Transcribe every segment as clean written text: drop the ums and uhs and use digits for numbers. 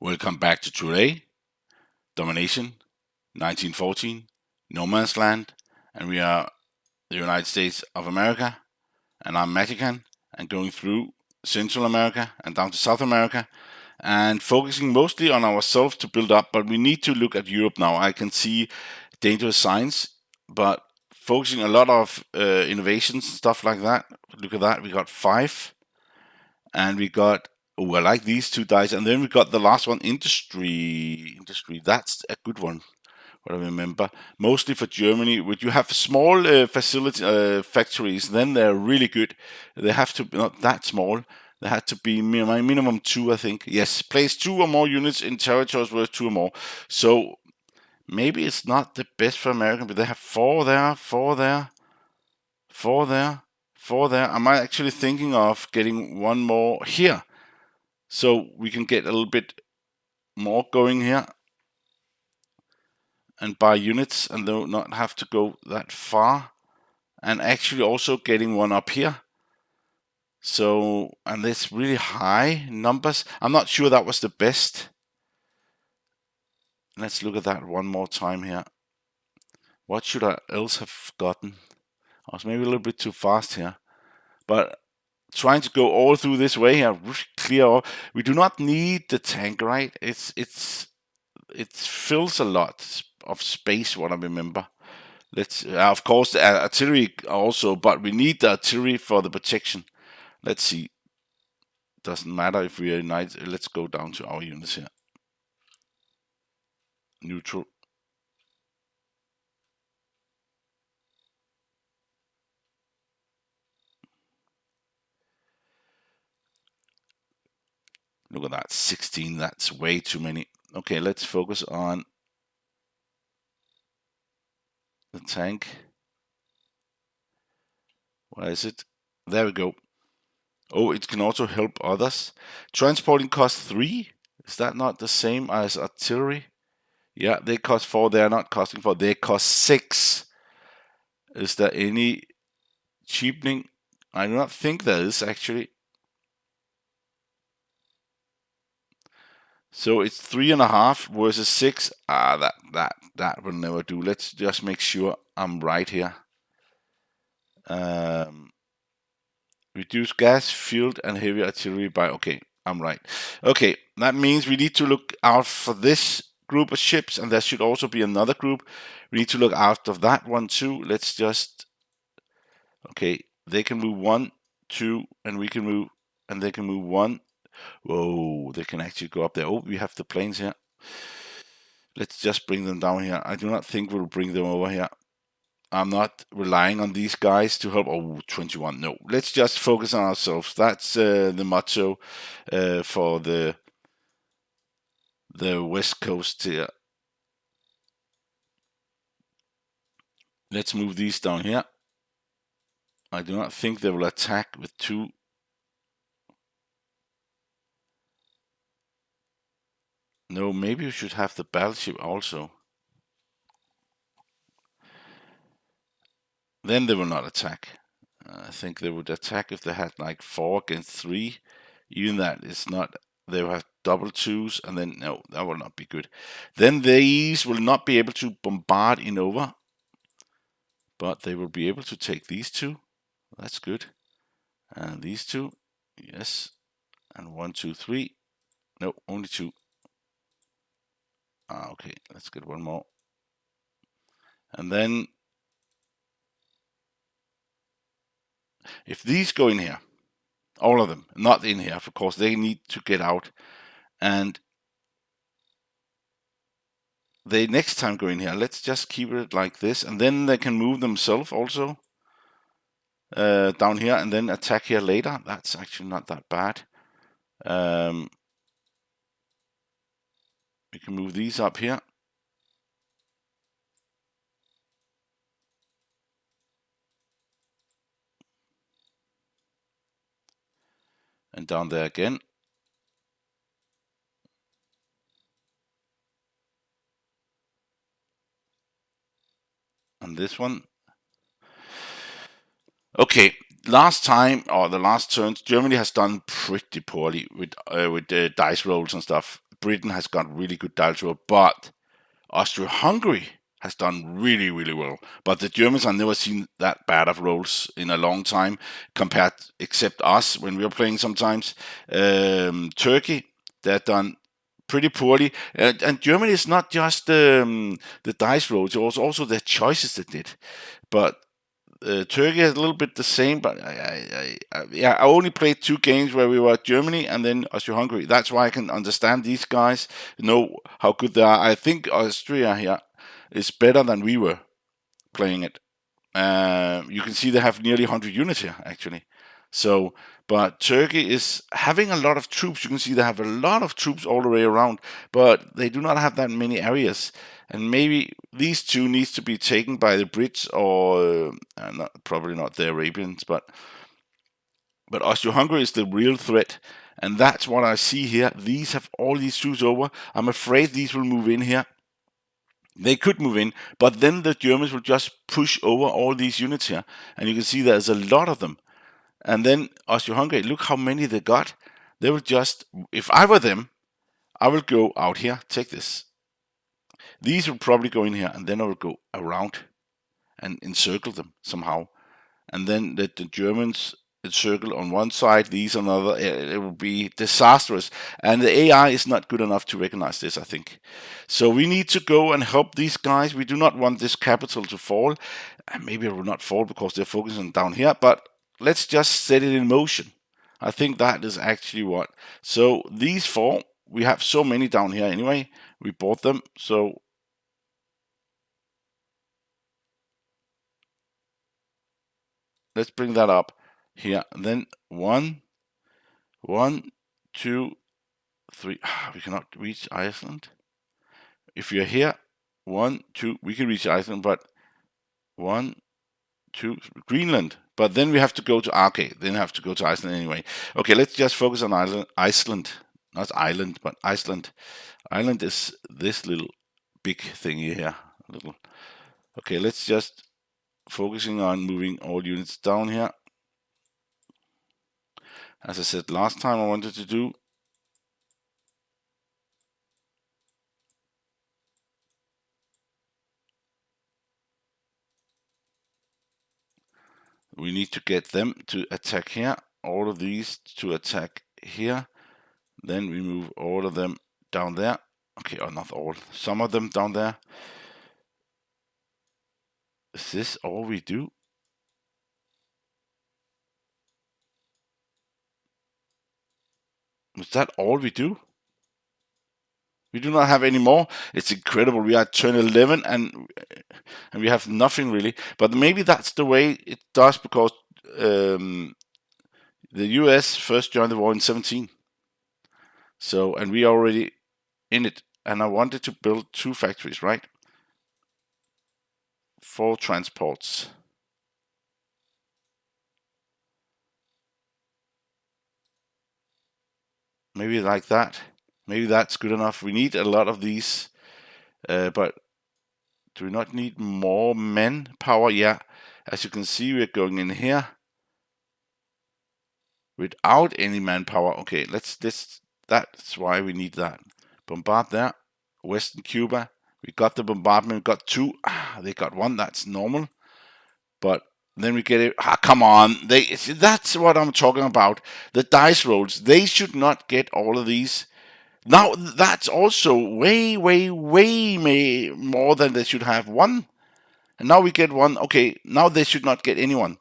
Welcome back to TripleA, Domination, 1914, No Man's Land, and we are the United States of America, and I'm Mexican, and going through Central America and down to South America, and focusing mostly on ourselves to build up, but we need to look at Europe now. I can see dangerous signs, but focusing a lot of innovations and stuff like that. Look at that, we got 5, and we got I like these 2 dice, and then we got the last one, industry. That's a good one. What I remember, mostly for Germany, would you have small factories? Then they're really good. They have to be not that small. They had to be minimum 2, I think. Yes, place 2 or more units in territories worth 2 or more. So maybe it's not the best for American, but they have 4 there, 4 there, 4 there, 4 there. I'm actually thinking of getting 1 more here, so we can get a little bit more going here and buy units and do not have to go that far, and actually also getting 1 up here. So, and it's really high numbers. I'm not sure that was the best. Let's look at that 1 more time here. What should I else have gotten? I was maybe a little bit too fast here, but trying to go all through this way here, clear off. We do not need the tank, right? It fills a lot of space, what I remember. Let's of course the artillery also, but we need the artillery for the protection. Let's see. Doesn't matter if we are united. Let's go down to our units here. Neutral. Look at that, 16. That's way too many. Okay, let's focus on the tank. Where is it? There we go. Oh, it can also help others. Transporting cost 3. Is that not the same as artillery? Yeah, they cost 4. They are not costing 4. They cost 6. Is there any cheapening? I do not think there is actually. So it's 3.5 versus 6. That will never do. Let's just make sure I'm right here. Reduce gas, field, and heavy artillery by. Okay, I'm right. Okay, that means we need to look out for this group of ships, and there should also be another group. We need to look out of that one too. Let's just. Okay, they can move 1, 2, and we can move, and they can move 1. Whoa, they can actually go up there. Oh, we have the planes here. Let's just bring them down here. I do not think we'll bring them over here. I'm not relying on these guys to help. Oh, 21. No, let's just focus on ourselves. That's the motto for the West Coast here. Let's move these down here. I do not think they will attack with 2. No, maybe we should have the battleship also. Then they will not attack. I think they would attack if they had like 4 against 3. Even that is not. They will have double 2s, and then no, that will not be good. Then these will not be able to bombard in over, but they will be able to take these 2. That's good. And these 2, yes. And 1, 2, 3. No, only 2. Okay, let's get 1 more. And then if these go in here, all of them, not in here, of course, they need to get out. And they next time go in here, let's just keep it like this, and then they can move themselves also down here and then attack here later. That's actually not that bad. We can move these up here. And down there again. And this one. Okay, last time, or the last turns, Germany has done pretty poorly with dice rolls and stuff. Britain has got really good dials roll, but Austria-Hungary has done really, really well. But the Germans, I've never seen that bad of rolls in a long time, compared, except us when we are playing sometimes. Turkey, they're done pretty poorly. And Germany is not just the dice rolls, it was also the choices they did. But Turkey is a little bit the same, but I only played 2 games where we were Germany and then Austria-Hungary. That's why I can understand these guys, know how good they are. I think Austria here is better than we were playing it. You can see they have nearly 100 units here, actually. So, but Turkey is having a lot of troops. You can see they have a lot of troops all the way around, but they do not have that many areas. And maybe these two needs to be taken by the Brits or probably not the Arabians, but Austria-Hungary is the real threat. And that's what I see here. These have all these troops over. I'm afraid these will move in here. They could move in, but then the Germans will just push over all these units here. And you can see there's a lot of them. And then Austria-Hungary, look how many they got. They will just, if I were them, I will go out here, take this. These will probably go in here, and then I will go around and encircle them somehow. And then let the Germans encircle on one side, these on another. It will be disastrous. And the AI is not good enough to recognize this, I think. So we need to go and help these guys. We do not want this capital to fall. And maybe it will not fall because they're focusing down here, but let's just set it in motion. I think that is actually what. So these 4, we have so many down here anyway. We bought them. So let's bring that up here. And then 1, 2, 3. We cannot reach Iceland. If you're here, 1, 2, we can reach Iceland, but 1, 2, Greenland. But then we have to go to, okay, then have to go to Iceland anyway. Okay, let's just focus on Iceland. Not island, but Iceland. Iceland is this little big thingy here. Little. Okay, let's just focusing on moving all units down here. As I said last time, I wanted to do. We need to get them to attack here. All of these to attack here. Then we move all of them down there. Okay, or not all. Some of them down there. Is this all we do? Was that all we do? We do not have any more. It's incredible. We are at turn 11 and we have nothing really. But maybe that's the way it does because the US first joined the war in 17. So, and we are already in it. And I wanted to build 2 factories, right? 4 transports. Maybe like that. Maybe that's good enough. We need a lot of these. But do we not need more manpower? Yeah. As you can see, we're going in here without any manpower. Okay, that's why we need that. Bombard there. Western Cuba. We got the bombardment. We got 2. They got 1. That's normal. But then we get it. Come on. That's what I'm talking about. The dice rolls. They should not get all of these. Now, that's also way, way, way more than they should have. 1. And now we get 1. Okay, now they should not get anyone.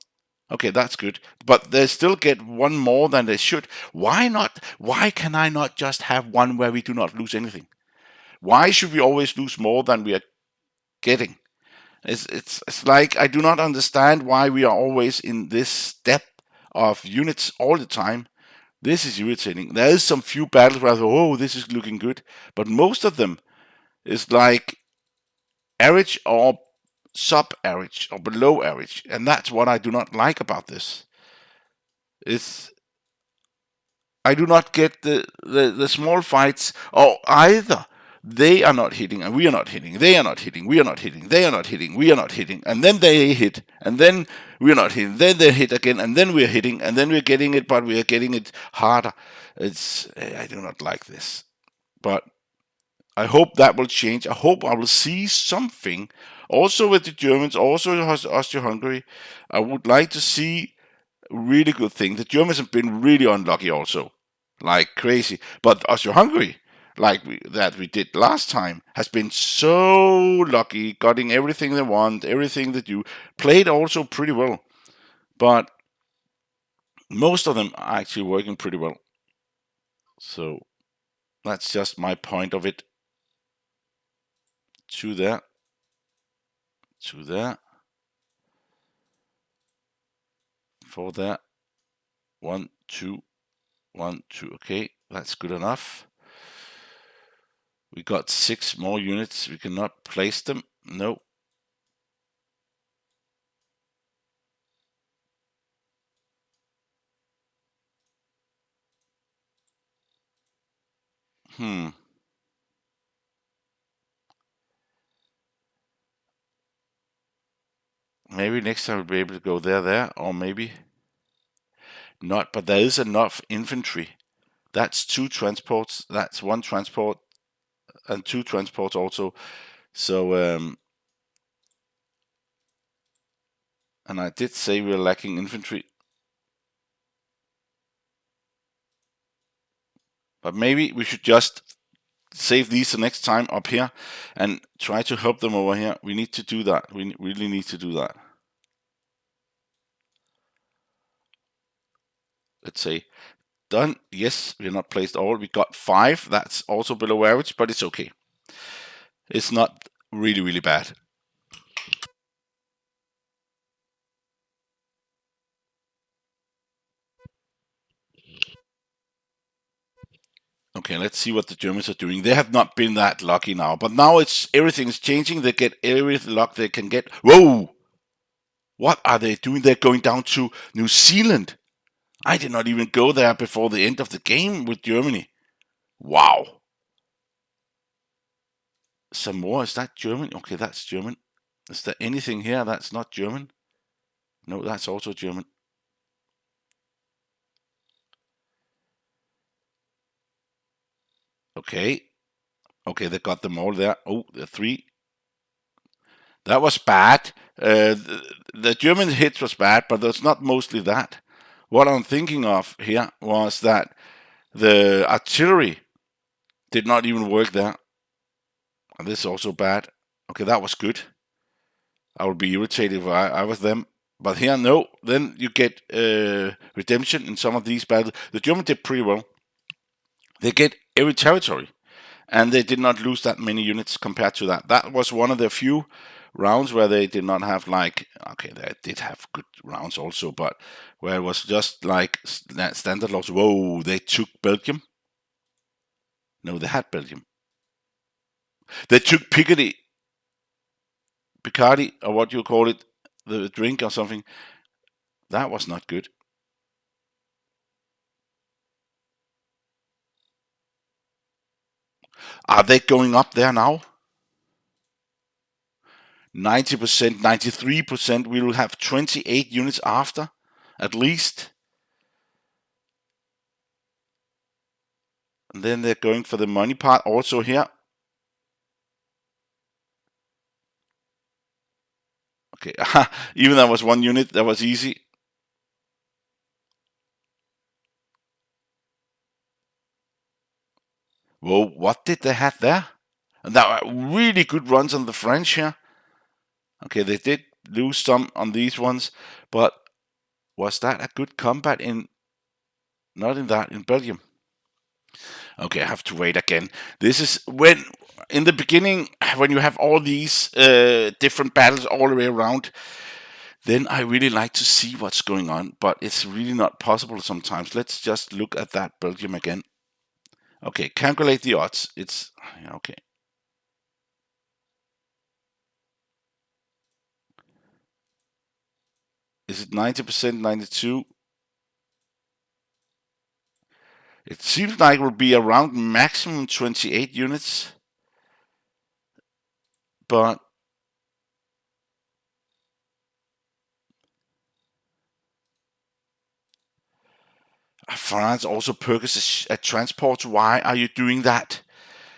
Okay, that's good. But they still get 1 more than they should. Why not? Why can I not just have 1 where we do not lose anything? Why should we always lose more than we are getting? It's like I do not understand why we are always in this step of units all the time. This is irritating. There is some few battles where I go, oh, this is looking good, but most of them is like average or sub-average or below average, and that's what I do not like about this. It's I do not get the small fights or either. They are not hitting and we are not hitting. They are not hitting. We are not hitting. They are not hitting. We are not hitting. And then they hit. And then we are not hitting. Then they hit again. And then we are hitting. And then we are getting it, but we are getting it harder. I do not like this. But I hope that will change. I hope I will see something. Also with the Germans, also Austria-Hungary, I would like to see really good thing. The Germans have been really unlucky also, like crazy. But Austria-Hungary, like that we did last time, has been so lucky, getting everything they want, everything that you played also pretty well. But most of them are actually working pretty well. So that's just my point of it. To there, to there, for there. 1, 2, 1, 2. Okay, that's good enough. We got 6 more units. We cannot place them. No. Hmm. Maybe next time we'll be able to go there, or maybe not. But there is enough infantry. That's 2 transports. That's 1 transport and 2 transports also. So, and I did say we're lacking infantry. But maybe we should just save these the next time up here and try to help them over here. We need to do that. We really need to do that. Let's say done. Yes, we're not placed all. We got 5. That's also below average, but it's okay. It's not really, really bad. Okay, let's see what the Germans are doing. They have not been that lucky now, but now it's everything's changing. They get every luck they can get. Whoa! What are they doing? They're going down to New Zealand. I did not even go there before the end of the game with Germany. Wow. Samoa, is that German? Okay, that's German. Is there anything here that's not German? No, that's also German. Okay. Okay, they got them all there. Oh, the 3. That was bad. The German hit was bad, but it's not mostly that. What I'm thinking of here was that the artillery did not even work there. And this is also bad. Okay, that was good. I would be irritated if I was them. But here, no. Then you get redemption in some of these battles. The Germans did pretty well. They get every territory, and they did not lose that many units compared to that. That was one of the few rounds where they did not have like, okay, they did have good rounds also, but where it was just like standard loss. Whoa, they took Belgium. No, they had Belgium. They took Picardy, or what you call it, the drink or something. That was not good. Are they going up there now? 90%, 93%. We will have 28 units after, at least. And then they're going for the money part also here. Okay, even that was 1 unit, that was easy. Whoa, what did they have there? And that were really good runs on the French here. Okay, they did lose some on these ones, but was that a good combat in, not in that, in Belgium? Okay, I have to wait again. This is when, in the beginning, when you have all these different battles all the way around, then I really like to see what's going on, but it's really not possible sometimes. Let's just look at that Belgium again. Okay, calculate the odds. It's okay. Is it 90%, 92? It seems like it will be around maximum 28 units, but France also purchases a transport. Why are you doing that?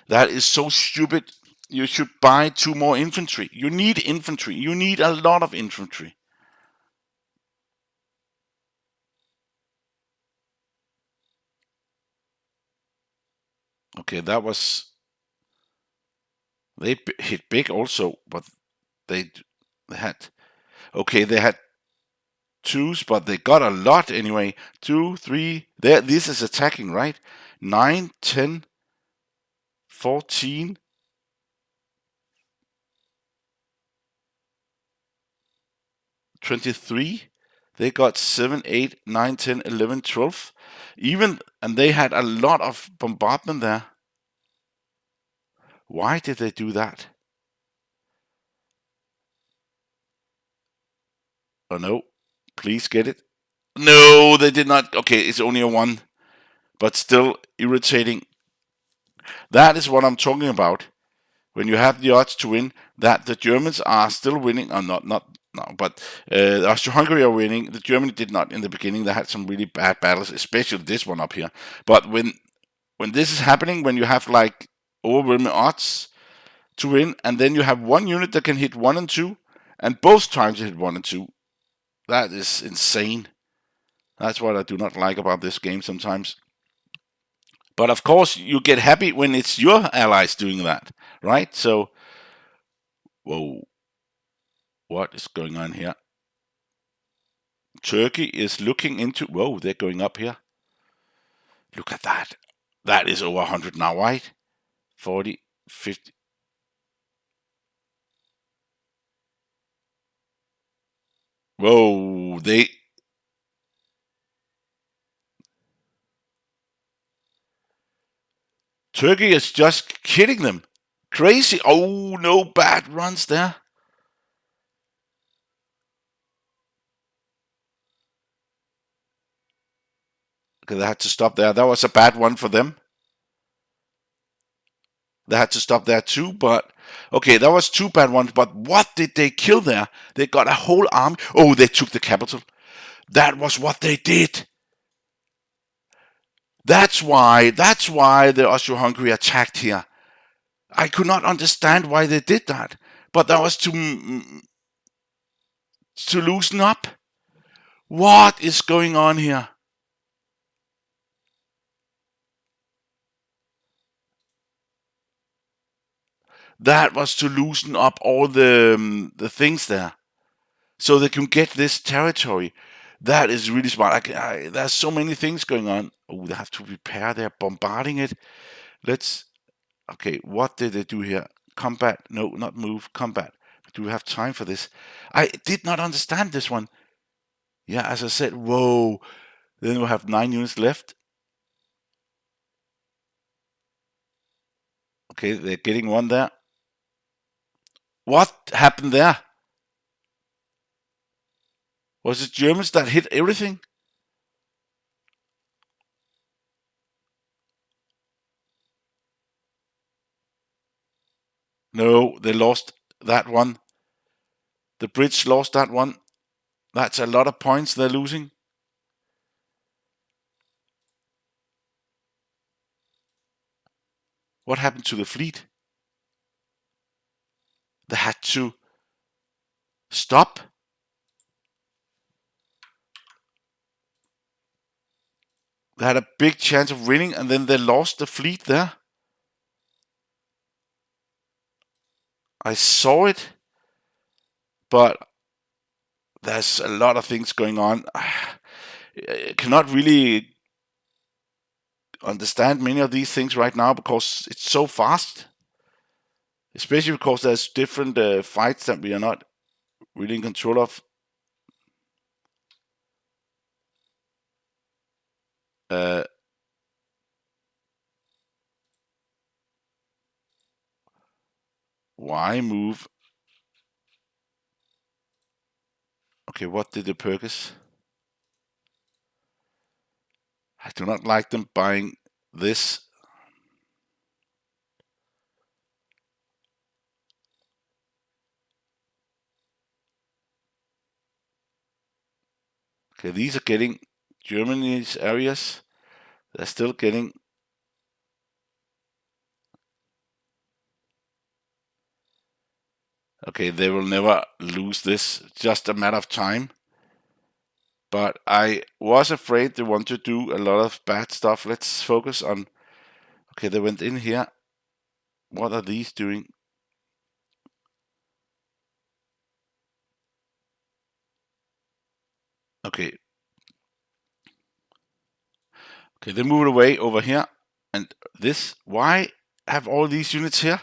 That is so stupid. You should buy 2 more infantry. You need infantry. You need a lot of infantry. Okay, that was... They hit big also, but they had... Okay, they had 2s, but they got a lot anyway. 2, 3... There, this is attacking, right? 9, 10, 14... 23. They got 7, 8, 9, 10, 11, 12. Even, and they had a lot of bombardment there. Why did they do that? Oh no, please get it. No, they did not. Okay, it's only a 1, but still irritating. That is what I'm talking about. When you have the odds to win, that the Germans are still winning, or not now, but Austria-Hungary are winning. The Germany did not in the beginning. They had some really bad battles, especially this one up here. But when this is happening, when you have like overwhelming odds to win, and then you have one unit that can hit 1 and 2, and both times you hit 1 and 2, that is insane. That's what I do not like about this game sometimes. But of course, you get happy when it's your allies doing that, right? So, whoa, what is going on here? Turkey is looking into... Whoa, they're going up here. Look at that. That is over 100 now, right? 40, 50. Whoa, they... Turkey is just kidding them. Crazy. Oh, no bad runs there. Okay, they had to stop there. That was a bad one for them. They had to stop there too, but okay, that was 2 bad ones. But what did they kill there? They got a whole army. Oh, they took the capital. That was what they did. That's why the Austro-Hungary attacked here. I could not understand why they did that, but that was to loosen up. What is going on here? That was to loosen up all the things there, so they can get this territory. That is really smart. There's so many things going on. Oh, they have to repair. They're bombarding it. Let's... Okay, what did they do here? Combat? No, not move. Combat. Do we have time for this? I did not understand this one. Yeah, as I said, whoa. Then we have 9 units left. Okay, they're getting one there. What happened there? Was it Germans that hit everything? No, they lost that one. The Brits lost that one. That's a lot of points they're losing. What happened to the fleet? They had to stop. They had a big chance of winning, and then they lost the fleet there. I saw it, but there's a lot of things going on. I cannot really understand many of these things right now because it's so fast. Especially because there's different fights that we are not really in control of. Why move? Okay, what did the purchase? I do not like them buying this. Okay, these are getting Germany's areas. They're still getting... Okay, they will never lose this, just a matter of time. But I was afraid they want to do a lot of bad stuff. Let's focus on. Okay, they went in here. What are these doing? Okay. Okay, they moved away over here. And this, why have all these units here?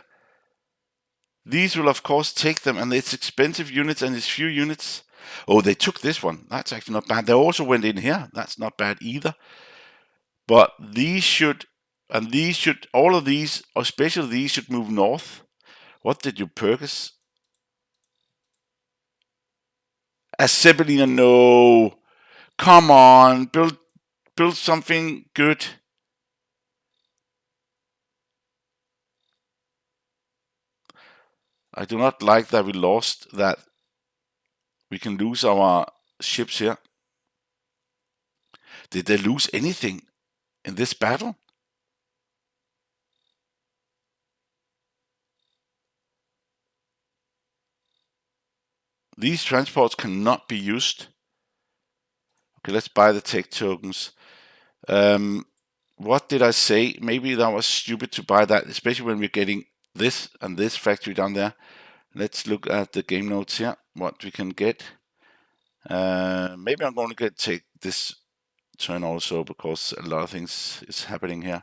These will of course take them, and it's expensive units and it's few units. Oh, they took this one. That's actually not bad. They also went in here. That's not bad either. But these should, and these should, all of these, especially these, should move north. What did you purchase? A Zeppelin? No. Come on, build something good. I do not like that we lost that. We can lose our ships here. Did they lose anything in this battle? These transports cannot be used. Okay, let's buy the tech tokens. What did I say? Maybe that was stupid to buy that, especially when we're getting this and this factory down there. Let's look at the game notes here, what we can get. Maybe I'm going to take this turn also because a lot of things is happening here.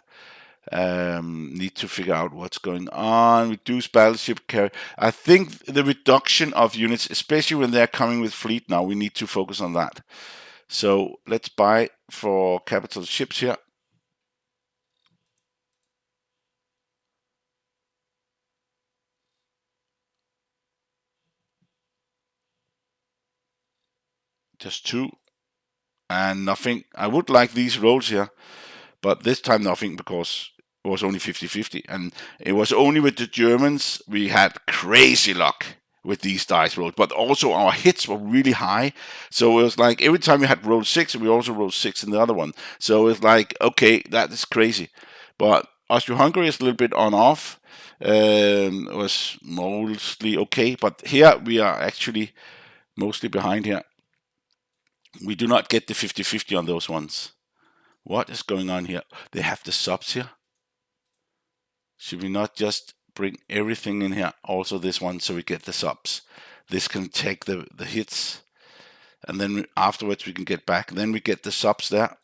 Need to figure out what's going on. Reduce battleship carry. I think the reduction of units, especially when they're coming with fleet now, we need to focus on that. So let's buy for capital ships here. Just two and nothing. I would like these rolls here, but this time nothing because it was only 50-50. And it was only with the Germans we had crazy luck with these dice rolls, but also our hits were really high. So it was like every time we had roll 6, we also rolled 6 in the other one. So it's like, okay, that is crazy. But Austria-Hungary is a little bit on off. It was mostly okay, but here we are actually mostly behind here. We do not get the 50-50 on those ones. What is going on here? They have the subs here. Should we not just bring everything in here? Also this one, so we get the subs. This can take the hits. And then afterwards we can get back. Then we get the subs there.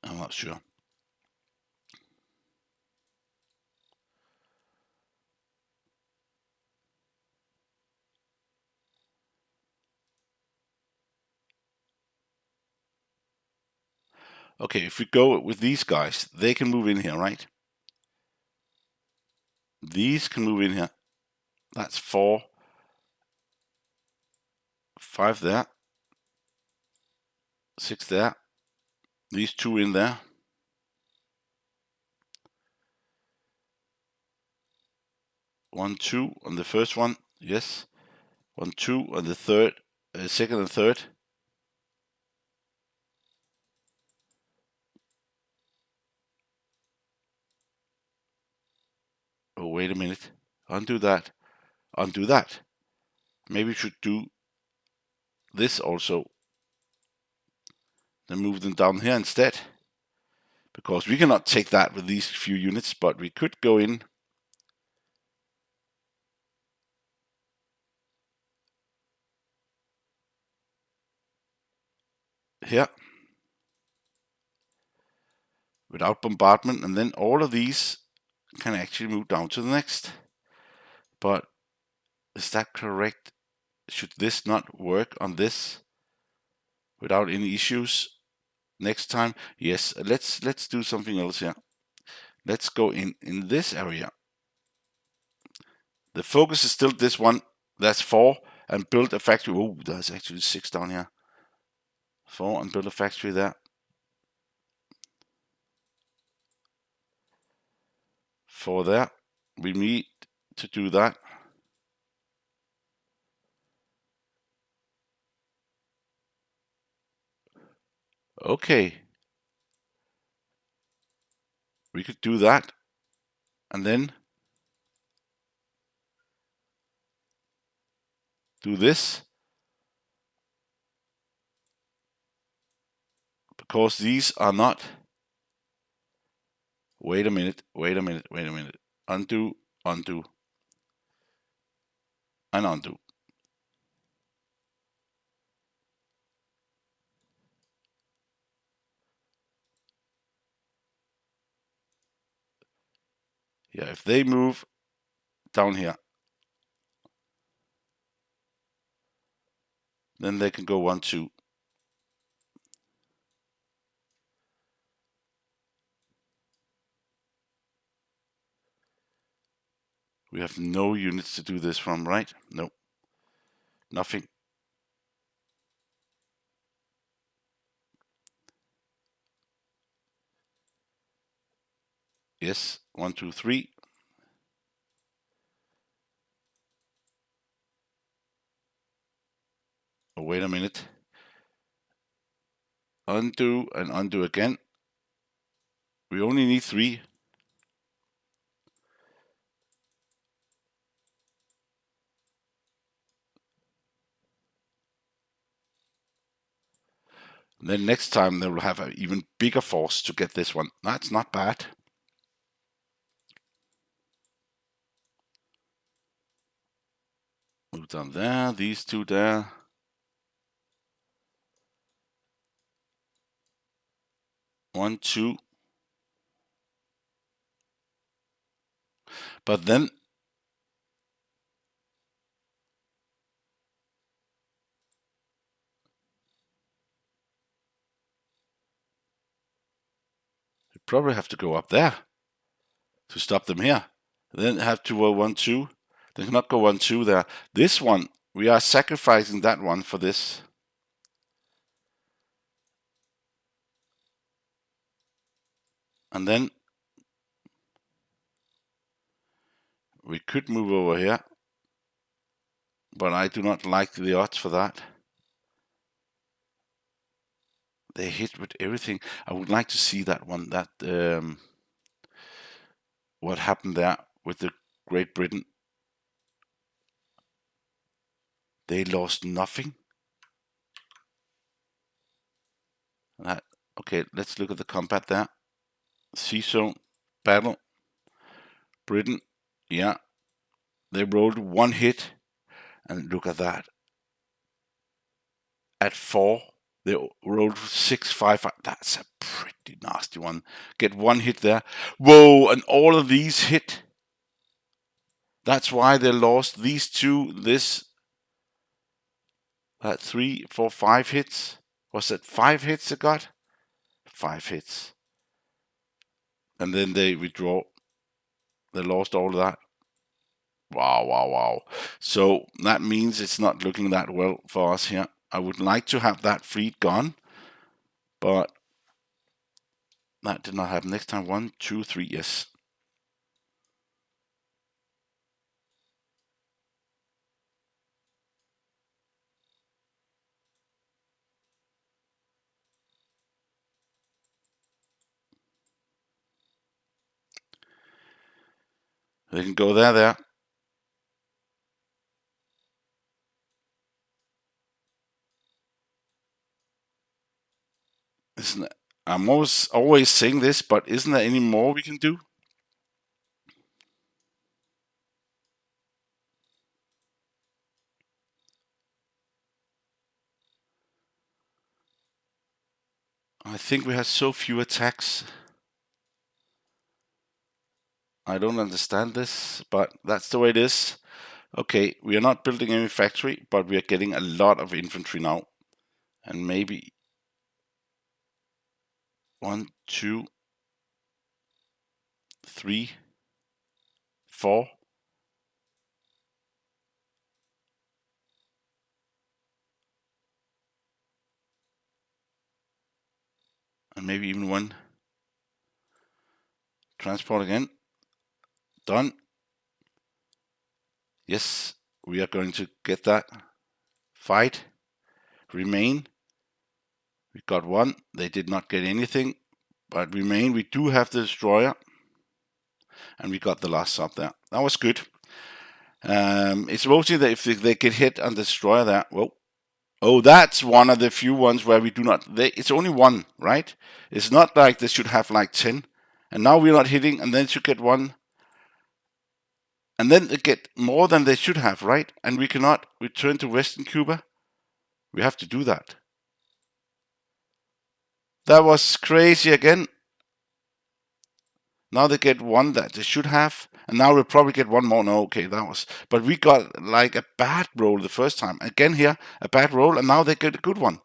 I'm not sure. Okay, if we go with these guys, they can move in here, right? These can move in here. That's 4, 5 there, 6 there. These 2 in there. 1, 2 on the first one. Yes. 1, 2 on the third, second and third. Oh, wait a minute. Undo that. Undo that. Maybe we should do this also. Then move them down here instead. Because we cannot take that with these few units, but we could go in here without bombardment, and then all of these can actually move down to the next. But is that correct? Should this not work on this without any issues next time? Yes, let's do something else here. Let's go in this area. The focus is still this one. That's 4 and build a factory. Oh, there's actually 6 down here. 4 and build a factory there. 4 there. We need to do that. Okay, we could do that, and then do this, because these are not. Wait a minute, wait a minute, wait a minute. Undo, undo, and undo. Yeah, if they move down here, then they can go 1, 2. We have no units to do this from, right? No, nothing. Yes, 1, 2, 3. Oh, wait a minute. Undo and undo again. We only need 3. And then next time they will have an even bigger force to get this one. That's not bad. Move down there, these 2 there. One, 2. But then we probably have to go up there to stop them here. Then have to go 1, 2. They cannot go 1, 2 there. This one, we are sacrificing that one for this. And then we could move over here, but I do not like the odds for that. They hit with everything. I would like to see that one. That what happened there with the Great Britain. They lost nothing. Okay, let's look at the combat there. Sea zone, battle, Britain. Yeah, they rolled 1 hit, and look at that. At 4, they rolled 6, 5, 5. That's a pretty nasty one. Get 1 hit there. Whoa, and all of these hit. That's why they lost these 2. This 3, 4, 5 hits. Was it 5 hits they got? 5 hits. And then they withdraw. They lost all of that. Wow, wow, wow. So that means it's not looking that well for us here. I would like to have that fleet gone, but that did not happen. Next time, 1, 2, 3, yes. They can go there. Isn't I'm always saying this, but isn't there any more we can do? I think we have so few attacks. I don't understand this, but that's the way it is. Okay, we are not building any factory, but we are getting a lot of infantry now. And maybe 1, 2, 3, 4. And maybe even 1. Transport again. Done. Yes, we are going to get that. Fight. Remain. We got one. They did not get anything, but remain. We do have the destroyer, and we got the last sub there. That was good. It's mostly that if they get hit on the destroyer there, well, oh, that's one of the few ones where we do not. It's only one, right? It's not like they should have like 10, and now we're not hitting, and then should get one, and then they get more than they should have, right? And we cannot return to Western Cuba. We have to do that. That was crazy again. Now they get one that they should have, and now we'll probably get one more. No, okay, that was. But we got like a bad roll the first time. Again here, a bad roll, and now they get a good one.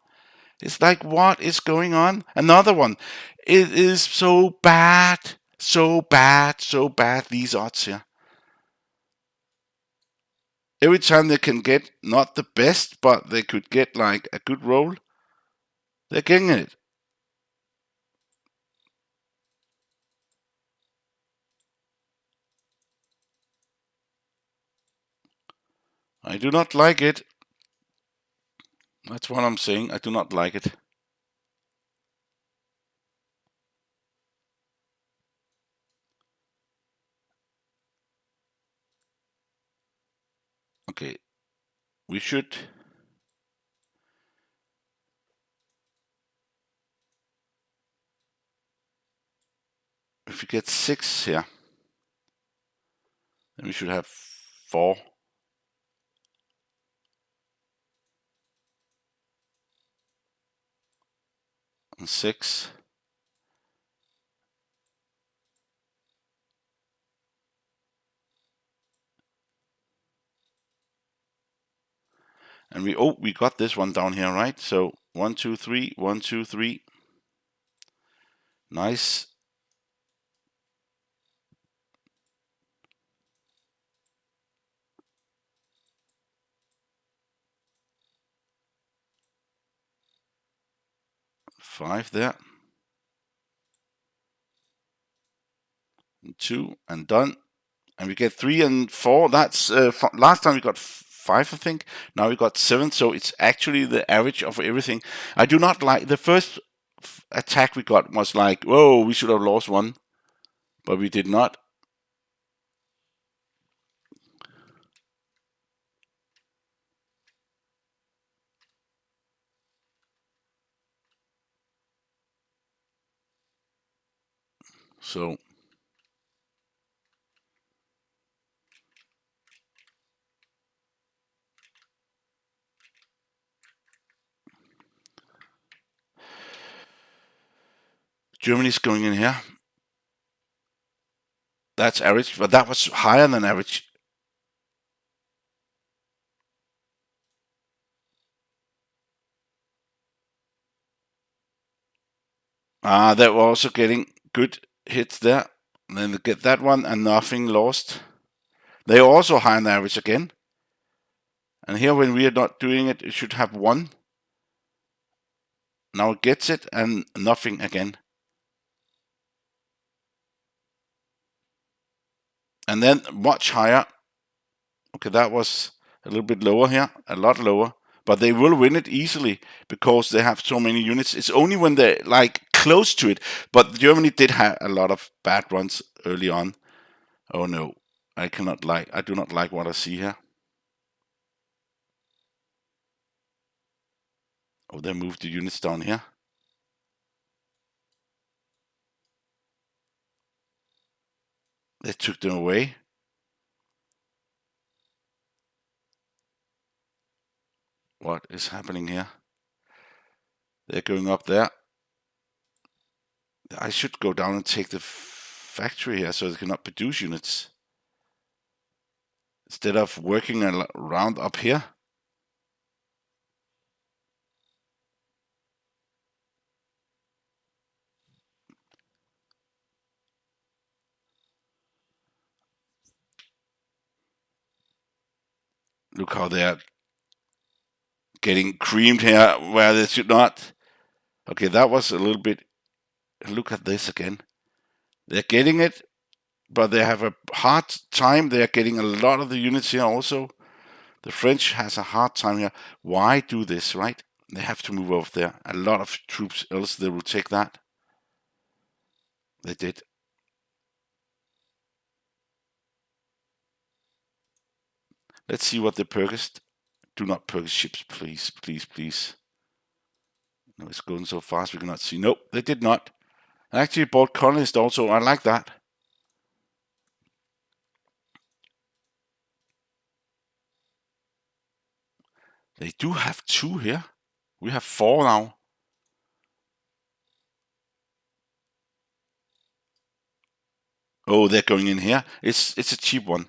It's like, what is going on? Another one. It is so bad, so bad, so bad, these odds here. Every time they can get not the best, but they could get like a good roll, they're getting it. I do not like it. That's what I'm saying. I do not like it. Okay. We should. If we get 6 here, then we should have 4. And 6. And we got this one down here, right? So 1, 2, 3, 1, 2, 3. Nice. Five there. And 2 and done. And we get 3 and 4. That's last time we got 5, I think. Now we got 7. So it's actually the average of everything. I do not like the first attack we got was like, whoa, we should have lost one, but we did not. So Germany's going in here. That's average, but that was higher than average. They were also getting good hits there. And then they get that one and nothing lost. They are also higher than average again. And here when we are not doing it, it should have 1. Now it gets it and nothing again. And then much higher. Okay, that was a little bit lower here, a lot lower. But they will win it easily because they have so many units. It's only when they're like close to it. But Germany did have a lot of bad runs early on. Oh no, I do not like what I see here. Oh, they moved the units down here. They took them away. What is happening here? They're going up there. I should go down and take the factory here so they cannot produce units. Instead of working around up here. Look how they are getting creamed here where they should not. Okay, that was a little bit. Look at this again. They're getting it, but they have a hard time. They are getting a lot of the units here also. The French has a hard time here. Why do this, right? They have to move over there. A lot of troops, else they will take that. They did. Let's see what they purchased. Do not purchase ships, please, please, please. No, it's going so fast we cannot see. Nope, they did not. I actually bought colonist also. I like that. They do have 2 here. We have 4 now. Oh, they're going in here. It's a cheap one.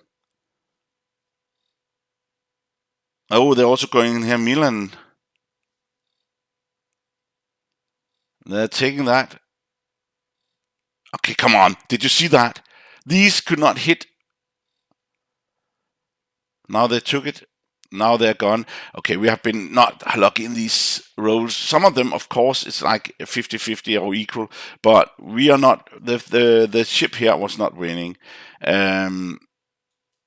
Oh, they're also going in here, Milan. They're taking that. Okay, come on. Did you see that? These could not hit. Now they took it. Now they're gone. Okay, we have been not lucky in these rolls. Some of them, of course, it's like 50-50 or equal, but we are not. The ship here was not winning. There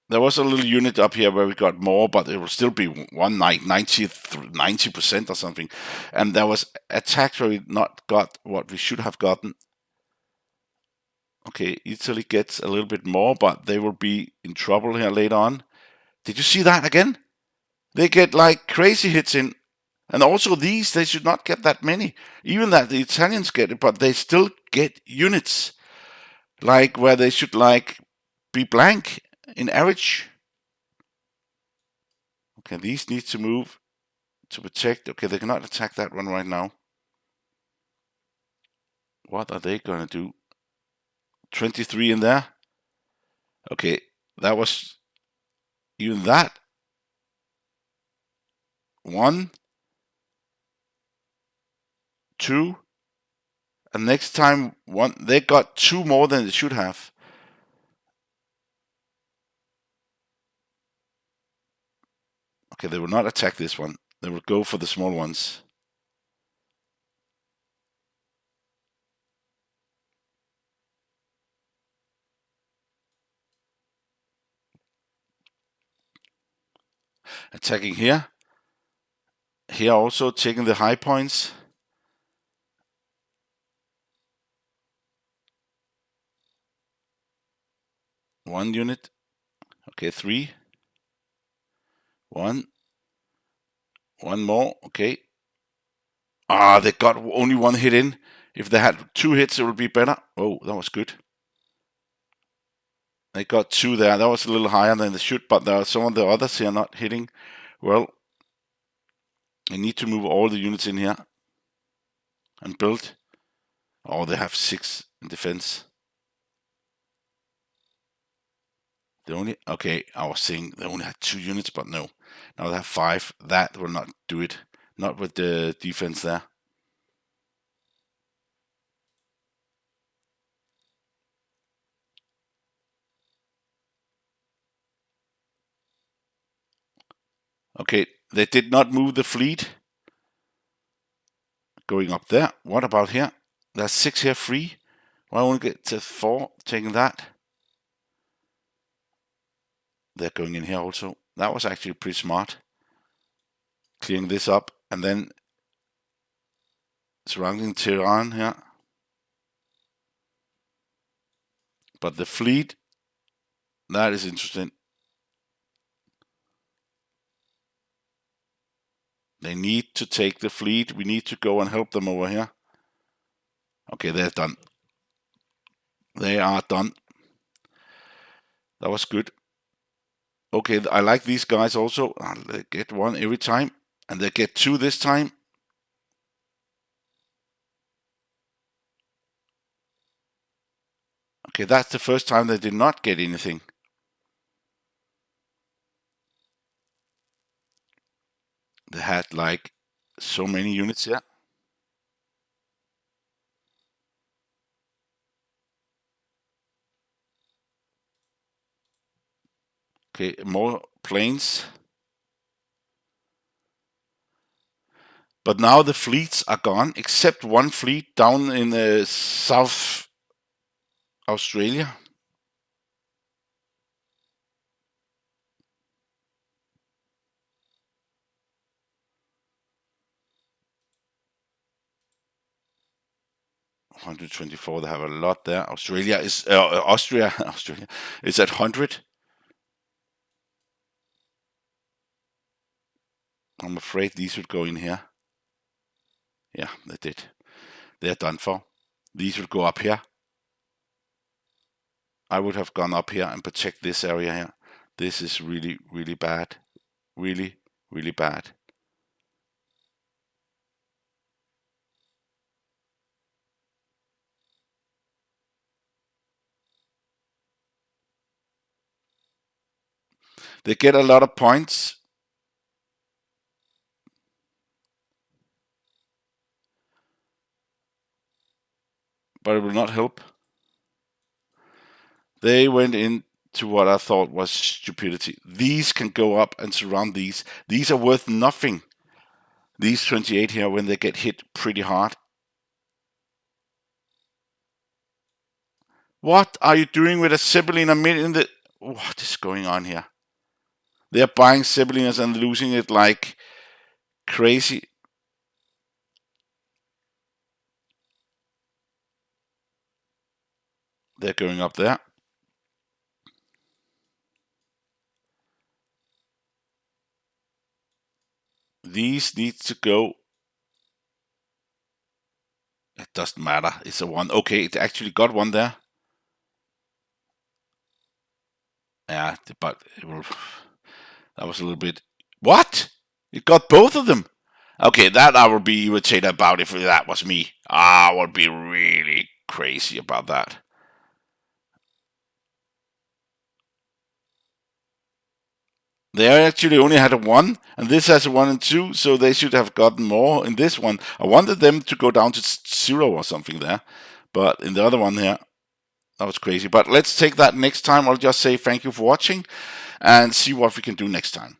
was a little unit up here where we got more, but it will still be 90% or something. And there was attacks where we not got what we should have gotten. Okay, Italy gets a little bit more, but they will be in trouble here later on. Did you see that again? They get like crazy hits in. And also these, they should not get that many. Even that the Italians get it, but they still get units. Like where they should like be blank in average. Okay, these need to move to protect. Okay, they cannot attack that one right now. What are they gonna do? 23 in there. Okay, that was even that. 1, 2, and next time one they got 2 more than they should have. Okay, they will not attack this one. They will go for the small ones. Attacking here. Here also taking the high points. One unit. Okay, 3. 1. One more. Okay. Ah, they got only 1 hit in. If they had 2 hits, it would be better. Oh, that was good. They got 2 there. That was a little higher than they should, but there are some of the others here not hitting. Well, I need to move all the units in here and build. Oh, they have 6 in defense. They only, okay, I was saying they only had 2 units, but no. Now they have 5. That will not do it. Not with the defense there. Okay, they did not move the fleet. Going up there. What about here? There's 6 here free. Why only get to 4 taking that? They're going in here also. That was actually pretty smart. Clearing this up and then surrounding Tehran here. But the fleet, that is interesting. They need to take the fleet. We need to go and help them over here. Okay, they're done. They are done. That was good. Okay, I like these guys also. They get 1 every time. And they get 2 this time. Okay, that's the first time they did not get anything. They had like so many units here. Okay, more planes. But now the fleets are gone, except 1 fleet down in South Australia. 124, they have a lot there. Australia is Austria. Australia is at 100. I'm afraid these would go in here. Yeah, they did. They're done for. These would go up here. I would have gone up here and protect this area here. This is really, really bad. Really, really bad. They get a lot of points. But it will not help. They went into what I thought was stupidity. These can go up and surround these. These are worth nothing. These 28 here, when they get hit pretty hard. What are you doing with a sibling a minute in the... What is going on here? They're buying siblings and losing it like crazy. They're going up there. These need to go. It doesn't matter. It's a 1. Okay, it actually got 1 there. Yeah, but it will, that was a little bit... What? It got both of them. Okay, that I would be irritated about if that was me. I would be really crazy about that. They actually only had a 1, and this has a 1 and 2, so they should have gotten more in this one. I wanted them to go down to 0 or something there, but in the other one here, that was crazy. But let's take that next time. I'll just say thank you for watching and see what we can do next time.